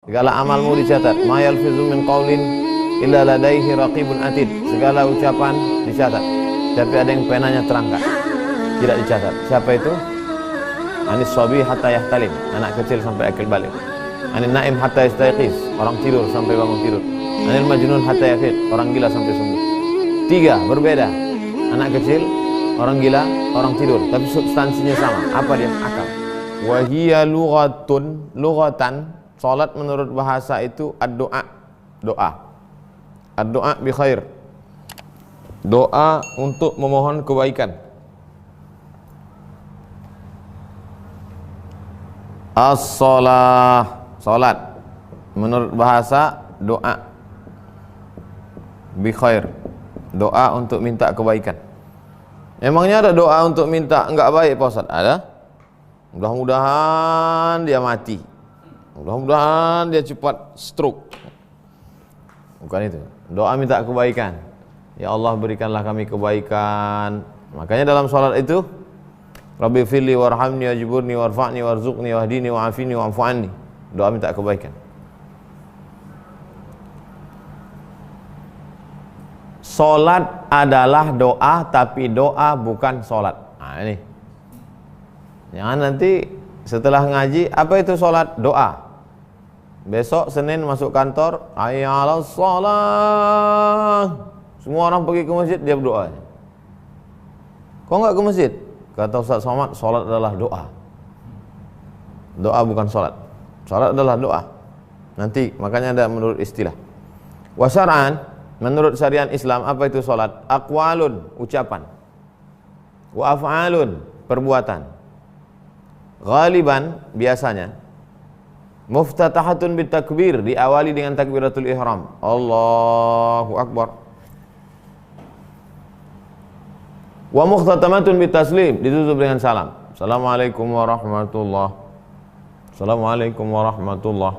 Segala amalmu dicatat. Ma yalfizu min qaulin illa ladaihi raqibun atid. Segala ucapan dicatat, tapi ada yang penanya terangkat, tidak dicatat. Siapa itu? Anis sabi hatta yahtalim, anak kecil sampai akil balik. Anil naim hatta yastayqiz, orang tidur sampai bangun tidur. Anil majnun hatta yafiq, orang gila sampai sembuh. Tiga berbeda. Anak kecil, orang gila, orang tidur, tapi substansinya sama. Apa dia? Akal. Wa hiya lughatun, lughatan, salat menurut bahasa itu ad-doa, doa. Ad-doa bi khair, doa untuk memohon kebaikan. As-shalah, salat menurut bahasa doa bi khair, doa untuk minta kebaikan. Emangnya ada doa untuk minta enggak baik Pak Ustaz? Ada? Mudah-mudahan dia mati, mudah-mudahan dia cepat stroke. Bukan itu. Doa minta kebaikan. Ya Allah, berikanlah kami kebaikan. Makanya dalam salat itu, Rabbi firli warhamni wajburni warfa'ni warzuqni wahdini wa'afini wa'fu anni. Doa minta kebaikan. Salat adalah doa, tapi doa bukan salat. Nah ini. Jangan nanti setelah ngaji, apa itu salat? Doa. Besok Senin masuk kantor, hayya 'alas shalah. Semua orang pergi ke masjid, dia berdoa. Kok enggak ke masjid? Kata Ustaz Somad, salat adalah doa. Doa bukan salat. Salat adalah doa. Nanti makanya ada menurut istilah. Wa syar'an, menurut syariat Islam, apa itu salat? Aqwalun, ucapan. Wa af'alun, perbuatan. Ghaliban, biasanya. Muftatahatun bitakbir, diawali dengan takbiratul ihram. Allahu Akbar. Wa mukhtatamatun bitaslim, ditutup dengan salam. Assalamualaikum warahmatullah. Assalamualaikum warahmatullah.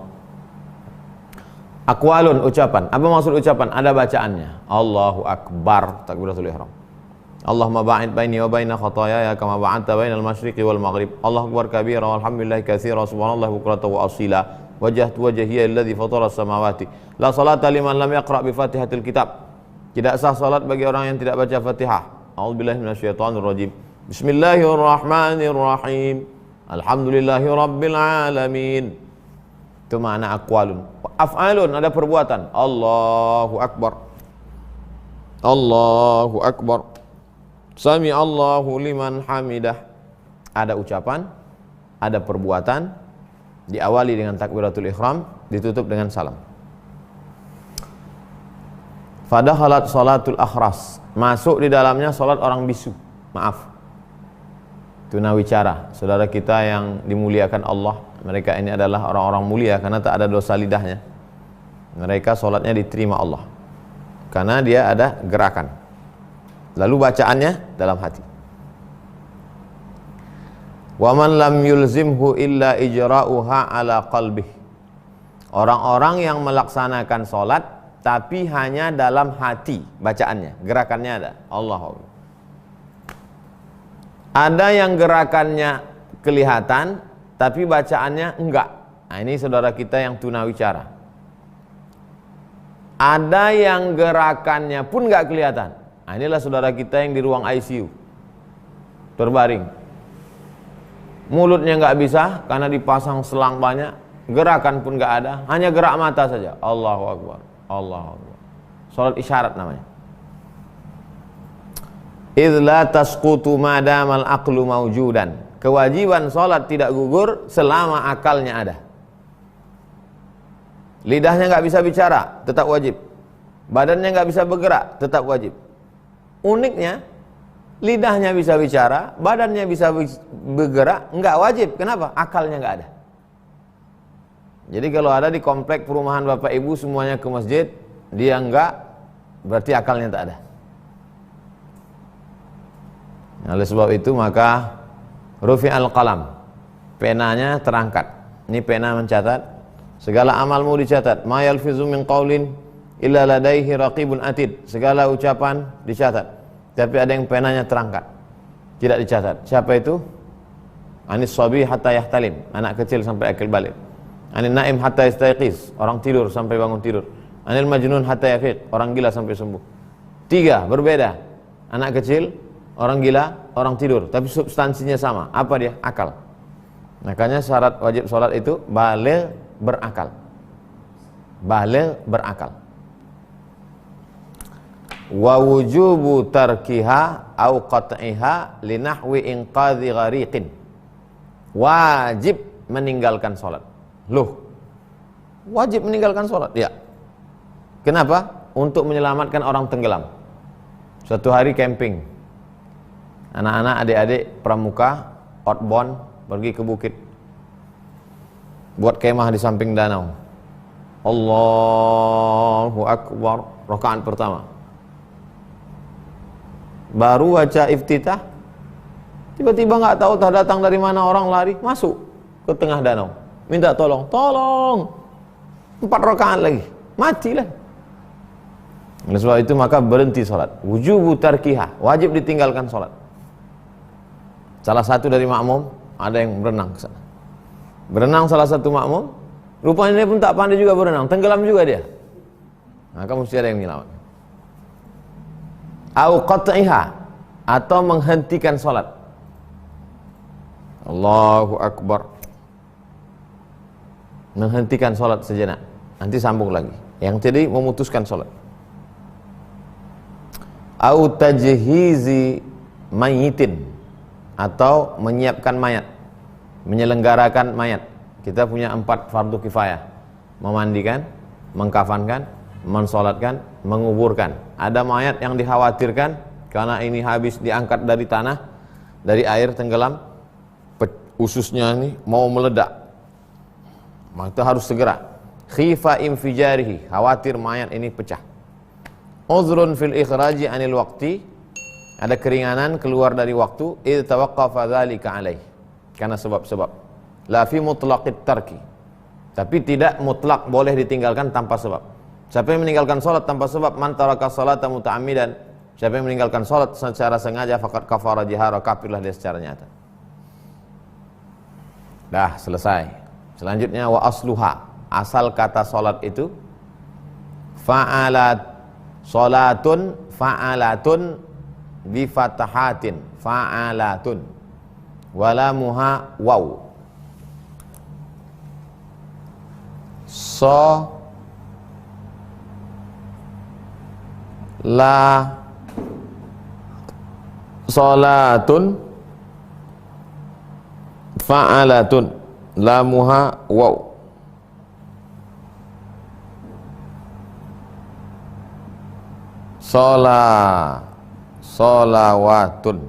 Aqwalun, ucapan. Apa maksud ucapan? Ada bacaannya. Allahu Akbar, takbiratul ihram. Allahumma ba'id baini wa baina khataayaya kama ba'adta bainal masyriqi wal maghrib. Allahu akbar kabira walhamdulillahi katsira subhanallahi bukratan wa asila. Wajjahtu wajhiya alladzi fatara as-samawati. La salata liman lam yaqra' bi Fatihatil kitab. Tidak sah salat bagi orang yang tidak baca Fatihah. A'udzubillahi minasyaitonir rajim. Bismillahirrahmanirrahim. Alhamdulillahi rabbil alamin. Itu makna aqwalun. Af'alun, ada perbuatan. Allahu akbar. Allahu akbar. Sami Allahu liman hamidah. Ada ucapan, ada perbuatan, diawali dengan takbiratul ihram, ditutup dengan salam. Fadakhalat salatul akhras, masuk di dalamnya salat orang bisu. Maaf, tunawicara, saudara kita yang dimuliakan Allah. Mereka ini adalah orang-orang mulia karena tak ada dosa lidahnya. Mereka salatnya diterima Allah karena dia ada gerakan. Lalu bacaannya dalam hati. Wa man lam yulzimhu illa ijra'uha ala qalbih. Orang-orang yang melaksanakan salat tapi hanya dalam hati bacaannya, gerakannya ada. Allahu Akbar. Ada yang gerakannya kelihatan tapi bacaannya enggak. Nah, ini saudara kita yang tunawicara. Ada yang gerakannya pun enggak kelihatan. Nah, inilah saudara kita yang di ruang ICU terbaring, mulutnya nggak bisa karena dipasang selang banyak, gerakan pun nggak ada, hanya gerak mata saja. Allahu Akbar, Allahu Akbar. Salat isyarat namanya. Idz la tasqutu madamal aqlu maujudan. Kewajiban salat tidak gugur selama akalnya ada. Lidahnya nggak bisa bicara, tetap wajib. Badannya nggak bisa bergerak, tetap wajib. Uniknya, lidahnya bisa bicara, badannya bisa bergerak, enggak wajib. Kenapa? Akalnya enggak ada. Jadi kalau ada di komplek perumahan Bapak Ibu semuanya ke masjid, dia enggak, berarti akalnya tak ada. Oleh sebab itu maka rufi'al qalam, penanya terangkat. Ini pena mencatat, segala amalmu dicatat. Ma yalfizu min qaulin illa ladaihi raqibun atid. Segala ucapan dicatat, tapi ada yang penanya terangkat, tidak dicatat. Siapa itu? Anis sabi hatta yahtalim, anak kecil sampai akil balik. Anil naim hatta yastayqiz, orang tidur sampai bangun tidur. Anil majnun hatta yafiq, orang gila sampai sembuh. 3 berbeda. Anak kecil, orang gila, orang tidur, tapi substansinya sama. Apa dia? Akal. Makanya syarat wajib sholat itu baligh berakal. Baligh berakal. Wa wujubu tarkiha au qat'iha li nahwi inqadhi ghariqin. Wajib meninggalkan sholat. Loh, wajib meninggalkan sholat? Ya. Kenapa? Untuk menyelamatkan orang tenggelam. Suatu hari camping, anak-anak, adik-adik pramuka outbound pergi ke bukit, buat kemah di samping danau. Allahu Akbar, rakaat pertama. Baru baca iftitah, tiba-tiba nggak tahu datang dari mana orang lari masuk ke tengah danau, minta tolong, 4 rakaat lagi, matilah. Oleh sebab itu maka berhenti sholat. Wujubu tarkiha, wajib ditinggalkan sholat. Salah satu dari makmum ada yang berenang ke sana. Berenang salah satu makmum, rupanya dia pun tak pandai juga berenang, tenggelam juga dia. Maka mesti ada yang menyelamatkan. Au qat'iha, atau menghentikan sholat. Allahu Akbar. Menghentikan sholat sejenak, nanti sambung lagi. Yang tadi memutuskan sholat. Au tajhizi mayitin, atau menyiapkan mayat, menyelenggarakan mayat. Kita punya 4 fardu kifayah: memandikan, mengkafankan, mensolatkan, menguburkan. Ada mayat yang dikhawatirkan karena ini habis diangkat dari tanah, dari air tenggelam, ususnya ini mau meledak, maka harus segera. Khifa infijarihi, khawatir mayat ini pecah. Uzrun fil ikhraji anil waqti, ada keringanan keluar dari waktu. Idh tawaqqafa dzalika alaih, karena sebab-sebab. La fi mutlaqit tarki, tapi tidak mutlak boleh ditinggalkan tanpa sebab. Siapa yang meninggalkan salat tanpa sebab, man taraka salata muta'ammidan, siapa yang meninggalkan salat secara sengaja, faqad kafara jihara, kafirlah dia secara nyata. Dah selesai. Selanjutnya wa asluha, asal kata salat itu salatun fa'alatun bi fatahatin, fa'alatun wala muha waw. Salatun fa'alatun lamuha waw. Solawatun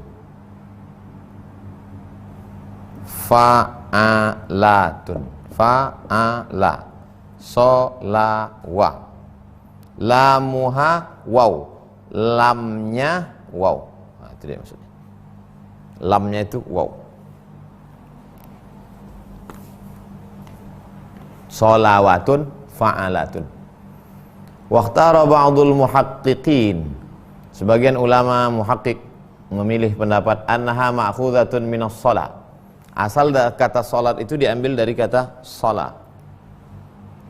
fa'alatun fa'ala solawa lamuha waw, lamnya waw. Nah, itu dia maksudnya, lamnya itu waw. Solawatun fa'alatun. Waqtara ba'dul muhaqqiqin, sebagian ulama muhaqqiq memilih pendapat annaha ma'khudhatun minas shalah, asal kata salat itu diambil dari kata salat.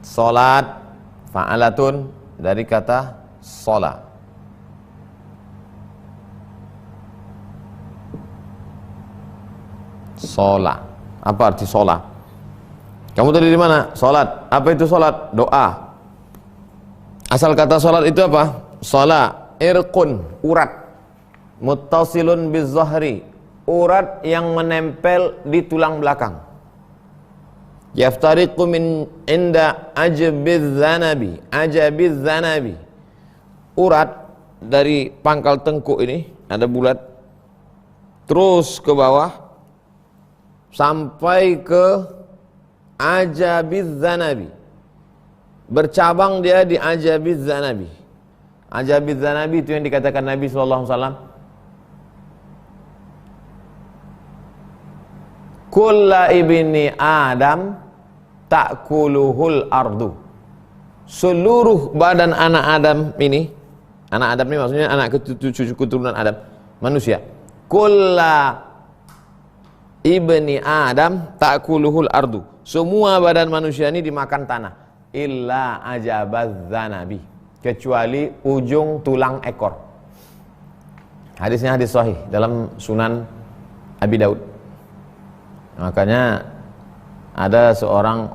Salat fa'alatun dari kata salat. Salat, apa arti salat? Kamu tadi di mana? Salat. Apa itu salat? Doa. Asal kata salat itu apa? Salat, irqun, urat, muttasilun bizzahri, urat yang menempel di tulang belakang. Yaftariqu min inda ajabiz zanabi, urat dari pangkal tengkuk ini ada bulat, terus ke bawah sampai ke ajabiz zanabi, bercabang dia di ajabiz zanabi. Ajabiz zanabi itu yang dikatakan Nabi SAW, kulla ibni Adam ta'kuluhul ardu, seluruh badan anak Adam ini, anak Adam ini maksudnya anak cucu keturunan Adam, manusia. Kulla ibni Adam ta'kuluhul ardu, Semua badan manusia ini dimakan tanah. Illa ajabadz zanabi, kecuali ujung tulang ekor. Hadisnya hadis sahih dalam Sunan Abi Daud. Makanya ada seorang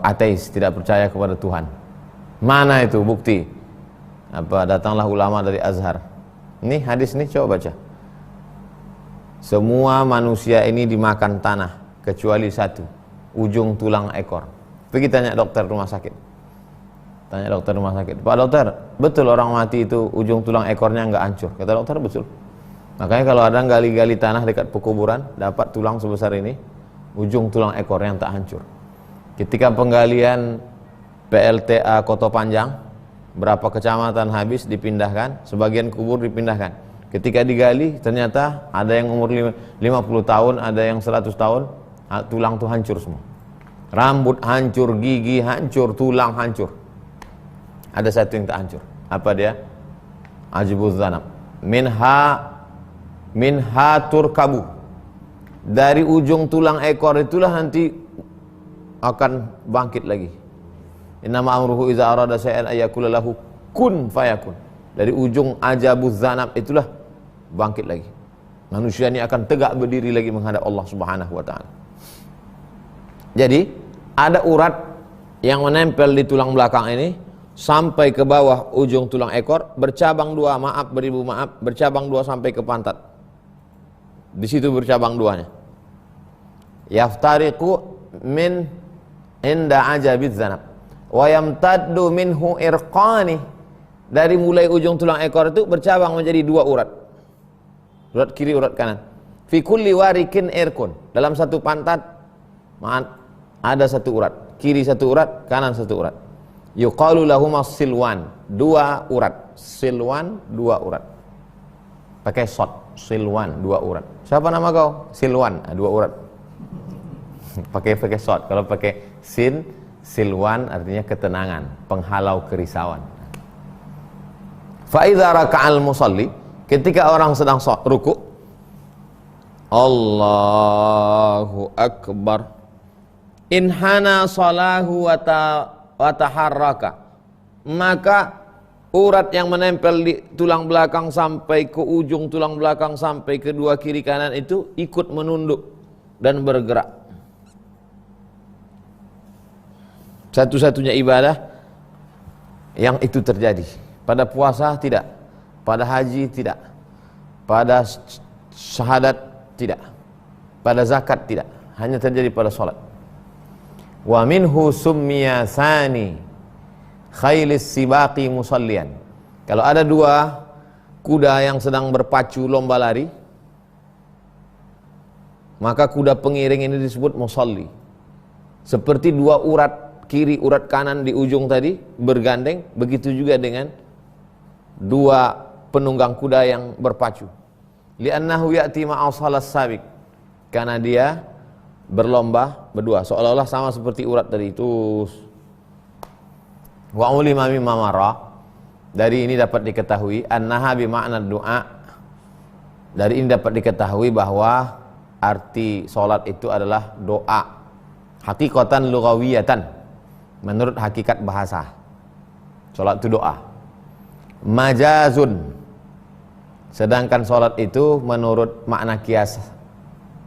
ateis, tidak percaya kepada Tuhan. Mana itu bukti? Datanglah ulama dari Azhar. Ini hadis nih, coba baca. Semua manusia ini dimakan tanah kecuali satu, ujung tulang ekor. Pergi tanya dokter rumah sakit. Tanya dokter rumah sakit, Pak dokter, betul orang mati itu ujung tulang ekornya nggak hancur? Kata dokter, betul. Makanya kalau ada gali-gali tanah dekat pekuburan, dapat tulang sebesar ini, ujung tulang ekor yang tak hancur. Ketika penggalian PLTA Koto Panjang, berapa kecamatan habis dipindahkan, sebagian kubur dipindahkan. Ketika digali, ternyata ada yang umur 50 tahun, ada yang 100 tahun, tulang tuh hancur semua. Rambut hancur, gigi hancur, tulang hancur. Ada satu yang tak hancur. Apa dia? Ajibuz zanab. Minha turkabu. Dari ujung tulang ekor itulah nanti akan bangkit lagi. Innama amruhu iza arada syai'an ayyakula lahu kun fayakun. Dari ujung ajabuz zanab itulah bangkit lagi. Manusia ini akan tegak berdiri lagi menghadap Allah Subhanahu wa taala. Jadi, ada urat yang menempel di tulang belakang ini sampai ke bawah ujung tulang ekor, bercabang dua, beribu maaf, bercabang dua sampai ke pantat. Di situ bercabang duanya. Yaftariqu min inda ajabiz zanab wa yamtaddu minhu irqani. Dari mulai ujung tulang ekor itu bercabang menjadi dua urat. Urat kiri, urat kanan. Fi kulli warikin irkun. Dalam satu pantat ada satu urat. Kiri satu urat, kanan satu urat. Yuqalu lahumas silwan. Dua urat. Silwan, dua urat. Pakai shot. Silwan, dua urat. Siapa nama kau? Silwan, dua urat. pakai shot. Kalau pakai silwan artinya ketenangan, penghalau kerisauan. Fa idza raka'al musalli, ketika orang sedang ruku, Allahu akbar, inhana salahu wa taharraka, maka urat yang menempel di tulang belakang sampai ke ujung tulang belakang sampai ke dua kiri kanan itu ikut menunduk dan bergerak. Satu-satunya ibadah yang itu terjadi. Pada puasa tidak, pada haji tidak, pada syahadat tidak, pada zakat tidak, hanya terjadi pada salat. Wa minhu summiya thani khailis sibaqi musallian. Kalau ada dua kuda yang sedang berpacu lomba lari, maka kuda pengiring ini disebut musalli. Seperti dua urat kiri, urat kanan di ujung tadi bergandeng, begitu juga dengan dua penunggang kuda yang berpacu. Li'annahu ya'ti ma'asalas sabiq, karena dia berlomba berdua, seolah-olah sama seperti urat tadi itu. Wa ulima mimma marra, dari ini dapat diketahui annaha bi makna doa. Dari ini dapat diketahui bahwa arti salat itu adalah doa. Hakikatan lughawiyatan, menurut hakikat bahasa. Salat itu doa. Majazun, sedangkan salat itu menurut makna kias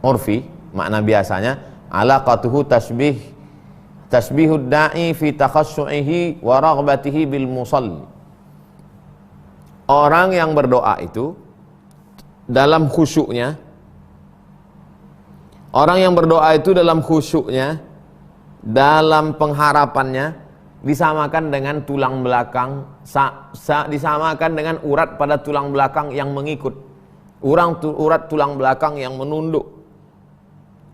urfi, makna biasanya, alaqatuhu tasbihud da'i fi takhassu'ihi wa raghbatihi bil musalli. Orang yang berdoa itu dalam khusyuknya, orang yang berdoa itu dalam khusyuknya, dalam pengharapannya, disamakan dengan tulang belakang, disamakan dengan urat pada tulang belakang yang mengikut, urat tulang belakang yang menunduk,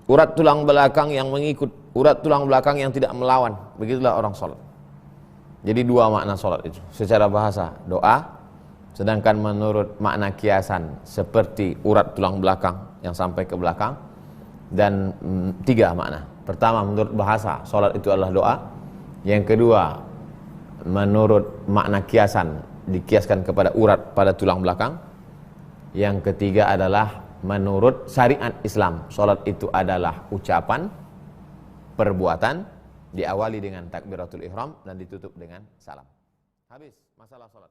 urat tulang belakang yang mengikut, urat tulang belakang yang tidak melawan. Begitulah orang sholat. Jadi dua makna sholat itu. Secara bahasa doa, sedangkan menurut makna kiasan seperti urat tulang belakang yang sampai ke belakang. Dan tiga makna. Pertama, menurut bahasa sholat itu adalah doa. Yang kedua, menurut makna kiasan, dikiaskan kepada urat pada tulang belakang. Yang ketiga adalah menurut syariat Islam, sholat itu adalah ucapan. perbuatan diawali dengan takbiratul ihram dan ditutup dengan salam. Habis masalah salat.